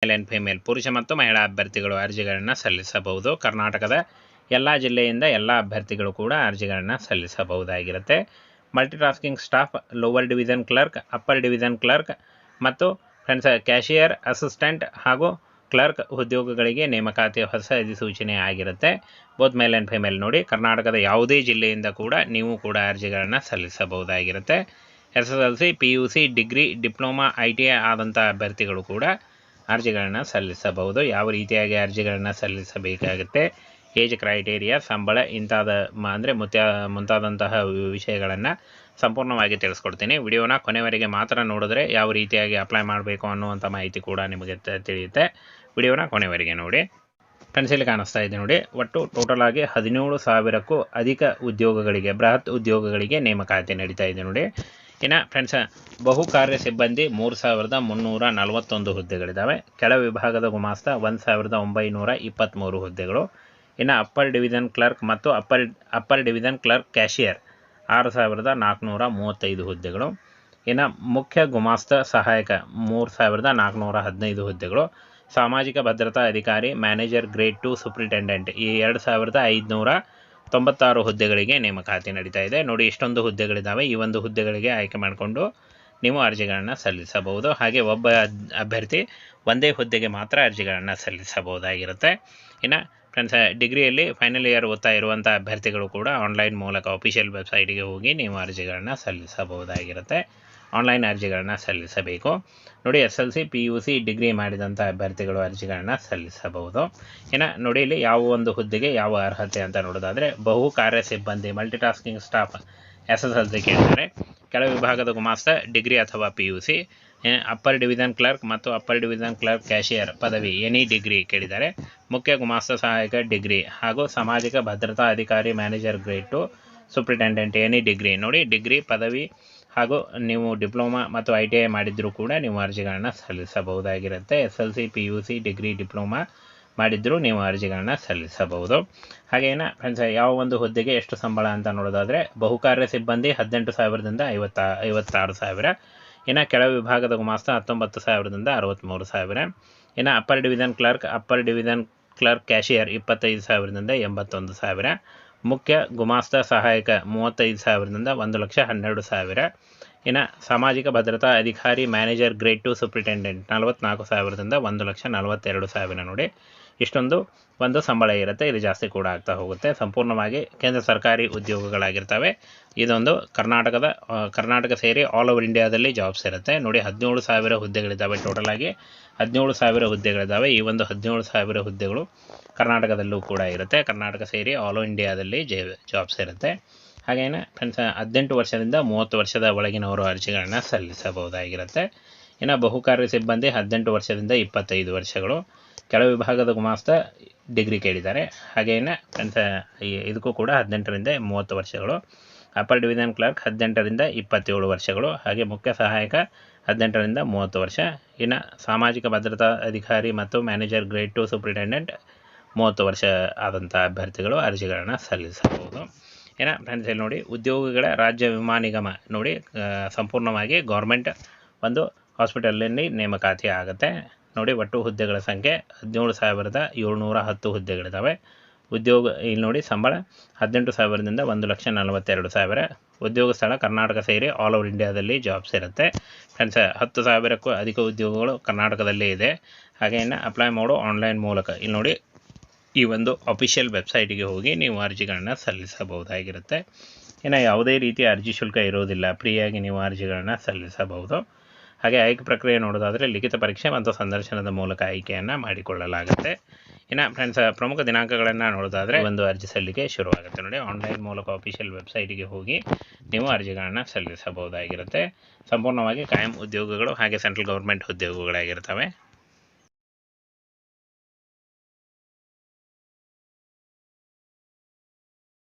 Mail and female ಪುರುಷ ಮತ್ತು ಮಹಿಳಾ ಅಭ್ಯರ್ಥಿಗಳು ಅರ್ಜಿಗಳನ್ನು ಸಲ್ಲಿಸಬಹುದು. ಕರ್ನಾಟಕದ ಎಲ್ಲ ಜಿಲ್ಲೆಯಿಂದ ಎಲ್ಲ ಅಭ್ಯರ್ಥಿಗಳು ಕೂಡ ಅರ್ಜಿಗಳನ್ನು ಸಲ್ಲಿಸಬಹುದಾಗಿರುತ್ತೆ. Multitasking staff, lower division clerk, upper division clerk ಮತ್ತು ಫ್ರೆಂಡ್ಸ್ ಕ್ಯಾಶಿಯರ್ ಅಸಿಸ್ಟೆಂಟ್ ಹಾಗೂ ಕ್ಲರ್ಕ್ ಉದ್ಯೋಗಗಳಿಗೆ ನೇಮಕಾತಿ ಹೊಸ ಅಧಿಸೂಚನೆ ಆಗಿರುತ್ತೆ. Both male and female. ನೋಡಿ, ಕರ್ನಾಟಕದ ಯಾವುದೇ ಜಿಲ್ಲೆಯಿಂದ ಕೂಡ ನೀವು ಕೂಡ ಅರ್ಜಿಗಳನ್ನು ಸಲ್ಲಿಸಬಹುದಾಗಿರುತ್ತೆ. SSLC, PUC, degree, diploma, ITI ಆದಂಥ ಅಭ್ಯರ್ಥಿಗಳು ಕೂಡ ಅರ್ಜಿಗಳನ್ನು ಸಲ್ಲಿಸಬಹುದು. ಯಾವ ರೀತಿಯಾಗಿ ಅರ್ಜಿಗಳನ್ನು ಸಲ್ಲಿಸಬೇಕಾಗುತ್ತೆ, ಏಜ್ ಕ್ರೈಟೇರಿಯಾ, ಸಂಬಳ ಇಂಥಾದ ಅಂದರೆ ಮುಂತಾದಂತಹ ವಿಷಯಗಳನ್ನು ಸಂಪೂರ್ಣವಾಗಿ ತಿಳಿಸ್ಕೊಡ್ತೀನಿ. ವಿಡಿಯೋನ ಕೊನೆವರೆಗೆ ಮಾತ್ರ ನೋಡಿದ್ರೆ ಯಾವ ರೀತಿಯಾಗಿ ಅಪ್ಲೈ ಮಾಡಬೇಕು ಅನ್ನುವಂಥ ಮಾಹಿತಿ ಕೂಡ ನಿಮಗೆ ತಿಳಿಯುತ್ತೆ. ವಿಡಿಯೋನ ಕೊನೆವರೆಗೆ ನೋಡಿ. ಫ್ರೆಂಡ್ಸ್, ಇಲ್ಲಿ ಕಾಣಿಸ್ತಾ ಇದೆ ನೋಡಿ, ಒಟ್ಟು ಟೋಟಲ್ ಆಗಿ 17,000ಕ್ಕೂ ಅಧಿಕ ಉದ್ಯೋಗಗಳಿಗೆ, ಬೃಹತ್ ಉದ್ಯೋಗಗಳಿಗೆ ನೇಮಕಾತಿ ನಡೀತಾ ಇದೆ ನೋಡಿ. ಇನ್ನು ಫ್ರೆಂಡ್ಸ್, ಬಹುಕಾರ್ಯ ಸಿಬ್ಬಂದಿ 3,341 ಹುದ್ದೆಗಳಿದ್ದಾವೆ. ಕೆಳ ವಿಭಾಗದ ಗುಮಾಸ್ತ 1,923 ಹುದ್ದೆಗಳು. ಇನ್ನು ಅಪ್ಪರ್ ಡಿವಿಷನ್ ಕ್ಲರ್ಕ್ ಮತ್ತು ಅಪ್ಪರ್ ಡಿವಿಷನ್ ಕ್ಲರ್ಕ್ ಕ್ಯಾಶಿಯರ್ 6,435 ಹುದ್ದೆಗಳು. ಇನ್ನು ಮುಖ್ಯ ಗುಮಾಸ್ತ ಸಹಾಯಕ 3,415 ಹುದ್ದೆಗಳು. ಸಾಮಾಜಿಕ ಭದ್ರತಾ ಅಧಿಕಾರಿ, ಮ್ಯಾನೇಜರ್ ಗ್ರೇಡ್ 2 ಸೂಪ್ರಿಟೆಂಡೆಂಟ್ ಈ 2,596 ಹುದ್ದೆಗಳಿಗೆ ನೇಮಕಾತಿ ನಡೀತಾ ಇದೆ ನೋಡಿ. ಇಷ್ಟೊಂದು ಹುದ್ದೆಗಳಿದ್ದಾವೆ. ಈ ಒಂದು ಹುದ್ದೆಗಳಿಗೆ ಆಯ್ಕೆ ಮಾಡಿಕೊಂಡು ನೀವು ಅರ್ಜಿಗಳನ್ನು ಸಲ್ಲಿಸಬಹುದು. ಹಾಗೆ ಒಬ್ಬ ಅಭ್ಯರ್ಥಿ ಒಂದೇ ಹುದ್ದೆಗೆ ಮಾತ್ರ ಅರ್ಜಿಗಳನ್ನು ಸಲ್ಲಿಸಬಹುದಾಗಿರುತ್ತೆ. ಇನ್ನು ಫ್ರೆಂಡ್ಸ್, ಡಿಗ್ರಿಯಲ್ಲಿ ಫೈನಲ್ ಇಯರ್ ಓದ್ತಾ ಇರುವಂಥ ಅಭ್ಯರ್ಥಿಗಳು ಕೂಡ ಆನ್ಲೈನ್ ಮೂಲಕ ಅಫಿಷಿಯಲ್ ವೆಬ್ಸೈಟ್ಗೆ ಹೋಗಿ ನೀವು ಅರ್ಜಿಗಳನ್ನು ಸಲ್ಲಿಸಬಹುದಾಗಿರುತ್ತೆ. ಆನ್ಲೈನ್ ಅರ್ಜಿಗಳನ್ನು ಸಲ್ಲಿಸಬೇಕು ನೋಡಿ. SSLC, PUC, ಡಿಗ್ರಿ ಮಾಡಿದಂಥ ಅಭ್ಯರ್ಥಿಗಳು ಅರ್ಜಿಗಳನ್ನು ಸಲ್ಲಿಸಬಹುದು. ಇನ್ನು ನೋಡಿ, ಇಲ್ಲಿ ಯಾವ ಒಂದು ಹುದ್ದೆಗೆ ಯಾವ ಅರ್ಹತೆ ಅಂತ ನೋಡೋದಾದರೆ, ಬಹು ಕಾರ್ಯ ಸಿಬ್ಬಂದಿ ಮಲ್ಟಿಟಾಸ್ಕಿಂಗ್ ಸ್ಟಾಫ್ SSLC ಕೇಳಿದ್ದಾರೆ. ಕೆಳ ವಿಭಾಗದ ಗುಮಾಸ್ತ ಡಿಗ್ರಿ ಅಥವಾ PUC. ಅಪ್ಪರ್ ಡಿವಿಷನ್ ಕ್ಲರ್ಕ್ ಮತ್ತು ಅಪ್ಪರ್ ಡಿವಿಷನ್ ಕ್ಲರ್ಕ್ ಕ್ಯಾಶಿಯರ್ ಪದವಿ ಎನಿ ಡಿಗ್ರಿ ಕೇಳಿದ್ದಾರೆ. ಮುಖ್ಯ ಗುಮಾಸ್ತ ಸಹಾಯಕ ಡಿಗ್ರಿ ಹಾಗೂ ಸಾಮಾಜಿಕ ಭದ್ರತಾ ಅಧಿಕಾರಿ manager grade 2 superintendent any degree ನೋಡಿ. ಡಿಗ್ರಿ ಪದವಿ ಹಾಗೂ ನೀವು ಡಿಪ್ಲೊಮಾ ಮತ್ತು ITI ಮಾಡಿದ್ರೂ ಕೂಡ ನೀವು ಅರ್ಜಿಗಳನ್ನು ಸಲ್ಲಿಸಬಹುದಾಗಿರುತ್ತೆ. SSLC, PUC, ಡಿಗ್ರಿ, ಡಿಪ್ಲೊಮಾ ಮಾಡಿದ್ರೂ ನೀವು ಅರ್ಜಿಗಳನ್ನು ಸಲ್ಲಿಸಬಹುದು. ಹಾಗೇನ ಫ್ರೆಂಡ್ಸ್, ಯಾವ ಒಂದು ಹುದ್ದೆಗೆ ಎಷ್ಟು ಸಂಬಳ ಅಂತ ನೋಡೋದಾದರೆ, ಬಹುಕಾರ್ಯ ಸಿಬ್ಬಂದಿ 18,000ದಿಂದ 56,000. ಇನ್ನು ಕೆಳ ವಿಭಾಗದ ಗುಮಾಸ್ತ 19,000ದಿಂದ 63,000. ಇನ್ನು ಅಪ್ಪರ್ ಡಿವಿಷನ್ ಕ್ಲರ್ಕ್ ಕ್ಯಾಶಿಯರ್ 25,000ದಿಂದ 81,000. ಮುಖ್ಯ ಗುಮಾಸ್ತ ಸಹಾಯಕ 35,000ದಿಂದ 1,12,000. ಇನ್ನು ಸಾಮಾಜಿಕ ಭದ್ರತಾ ಅಧಿಕಾರಿ ಮ್ಯಾನೇಜರ್ ಗ್ರೇಡ್ 2 ಸೂಪ್ರಿಟೆಂಡೆಂಟ್ 44,000ದಿಂದ 1,42,000 ನೋಡಿ. ಇಷ್ಟೊಂದು ಒಂದು ಸಂಬಳ ಇರುತ್ತೆ. ಇದು ಜಾಸ್ತಿ ಕೂಡ ಆಗ್ತಾ ಹೋಗುತ್ತೆ. ಸಂಪೂರ್ಣವಾಗಿ ಕೇಂದ್ರ ಸರ್ಕಾರಿ ಉದ್ಯೋಗಗಳಾಗಿರ್ತವೆ. ಇದೊಂದು ಕರ್ನಾಟಕ ಸೇರಿ ಆಲ್ ಓವರ್ ಇಂಡಿಯಾದಲ್ಲಿ ಜಾಬ್ಸ್ ಇರುತ್ತೆ ನೋಡಿ. 17,000 ಹುದ್ದೆಗಳಿದ್ದಾವೆ. ಟೋಟಲ್ ಆಗಿ 17,000 ಹುದ್ದೆಗಳಿದ್ದಾವೆ. ಈ ಒಂದು 17,000 ಹುದ್ದೆಗಳು ಕರ್ನಾಟಕದಲ್ಲೂ ಕೂಡ ಇರುತ್ತೆ. ಕರ್ನಾಟಕ ಸೇರಿ ಆಲ್ ಓವರ್ ಇಂಡಿಯಾದಲ್ಲಿ ಜಾಬ್ಸ್ ಇರುತ್ತೆ. ಹಾಗೇನೆ ಫ್ರೆಂಡ್ಸ್, 18 ವರ್ಷದಿಂದ 30 ವರ್ಷದ ಒಳಗಿನವರು ಅರ್ಜಿಗಳನ್ನು ಸಲ್ಲಿಸಬಹುದಾಗಿರುತ್ತೆ. ಇನ್ನು ಬಹುಕಾರ್ಯ ಸಿಬ್ಬಂದಿ 18 ವರ್ಷದಿಂದ 25 ವರ್ಷಗಳು. ಕೆಳ ವಿಭಾಗದ ಗುಮಾಸ್ತ ಡಿಗ್ರಿ ಕೇಳಿದ್ದಾರೆ. ಹಾಗೇನೆ ಫ್ರೆಂಡ್ಸ್, ಇದಕ್ಕೂ ಕೂಡ 18ರಿಂದ 30 ವರ್ಷಗಳು. ಅಪ್ಪರ್ ಡಿವಿಷನ್ ಕ್ಲರ್ಕ್ 18ರಿಂದ 27 ವರ್ಷಗಳು. ಹಾಗೆ ಮುಖ್ಯ ಸಹಾಯಕ 18ರಿಂದ 30 ವರ್ಷ. ಇನ್ನು ಸಾಮಾಜಿಕ ಭದ್ರತಾ ಅಧಿಕಾರಿ ಮತ್ತು ಮ್ಯಾನೇಜರ್ ಗ್ರೇಡ್ 2 ಸೂಪ್ರಿಟೆಂಡೆಂಟ್ 30 ವರ್ಷ ಆದಂಥ ಅಭ್ಯರ್ಥಿಗಳು ಅರ್ಜಿಗಳನ್ನು ಸಲ್ಲಿಸಬಹುದು. ಇನ್ನು ಫ್ರೆಂಡ್ಸ್, ಇಲ್ಲಿ ನೋಡಿ, ಉದ್ಯೋಗಿಗಳ ರಾಜ್ಯ ವಿಮಾ ನಿಗಮ ನೋಡಿ, ಸಂಪೂರ್ಣವಾಗಿ ಗೌರ್ಮೆಂಟ್ ಒಂದು ಹಾಸ್ಪಿಟಲಲ್ಲಿ ನೇಮಕಾತಿ ಆಗುತ್ತೆ ನೋಡಿ. ಒಟ್ಟು ಹುದ್ದೆಗಳ ಸಂಖ್ಯೆ 17,710 ಹುದ್ದೆಗಳಿದ್ದಾವೆ. ಇಲ್ಲಿ ನೋಡಿ, ಸಂಬಳ 18,000ದಿಂದ 1,42,000. ಉದ್ಯೋಗ ಸ್ಥಳ ಕರ್ನಾಟಕ ಸೇರಿ ಆಲ್ ಓವರ್ ಇಂಡಿಯಾದಲ್ಲಿ ಜಾಬ್ಸ್ ಇರುತ್ತೆ. ಫ್ರೆಂಡ್ಸ್, 10,000ಕ್ಕೂ ಅಧಿಕ ಉದ್ಯೋಗಗಳು ಕರ್ನಾಟಕದಲ್ಲೇ ಇದೆ. ಹಾಗೆ ಇನ್ನು ಅಪ್ಲೈ ಮಾಡೋ ಆನ್ಲೈನ್ ಮೂಲಕ ಇಲ್ಲಿ ನೋಡಿ, ಈ ಒಂದು ಅಫಿಷಿಯಲ್ ವೆಬ್ಸೈಟಿಗೆ ಹೋಗಿ ನೀವು ಅರ್ಜಿಗಳನ್ನು ಸಲ್ಲಿಸಬಹುದಾಗಿರುತ್ತೆ. ಇನ್ನು ಯಾವುದೇ ರೀತಿಯ ಅರ್ಜಿ ಶುಲ್ಕ ಇರೋದಿಲ್ಲ. ಫ್ರೀಯಾಗಿ ನೀವು ಅರ್ಜಿಗಳನ್ನು ಸಲ್ಲಿಸಬಹುದು. ಹಾಗೆ ಆಯ್ಕೆ ಪ್ರಕ್ರಿಯೆ ನೋಡೋದಾದರೆ, ಲಿಖಿತ ಪರೀಕ್ಷೆ ಮತ್ತು ಸಂದರ್ಶನದ ಮೂಲಕ ಆಯ್ಕೆಯನ್ನು ಮಾಡಿಕೊಳ್ಳಲಾಗುತ್ತೆ. ಇನ್ನು ಫ್ರೆಂಡ್ಸ್, ಪ್ರಮುಖ ದಿನಾಂಕಗಳನ್ನು ನೋಡೋದಾದರೆ, ಒಂದು ಅರ್ಜಿ ಸಲ್ಲಿಕೆ ಶುರುವಾಗುತ್ತೆ ನೋಡಿ. ಆನ್ಲೈನ್ ಮೂಲಕ ಅಫಿಷಿಯಲ್ ವೆಬ್ಸೈಟಿಗೆ ಹೋಗಿ ನೀವು ಅರ್ಜಿಗಳನ್ನು ಸಲ್ಲಿಸಬಹುದಾಗಿರುತ್ತೆ. ಸಂಪೂರ್ಣವಾಗಿ ಕಾಯಂ ಉದ್ಯೋಗಗಳು ಹಾಗೆ ಸೆಂಟ್ರಲ್ ಗೌರ್ಮೆಂಟ್ ಉದ್ಯೋಗಗಳಾಗಿರ್ತವೆ.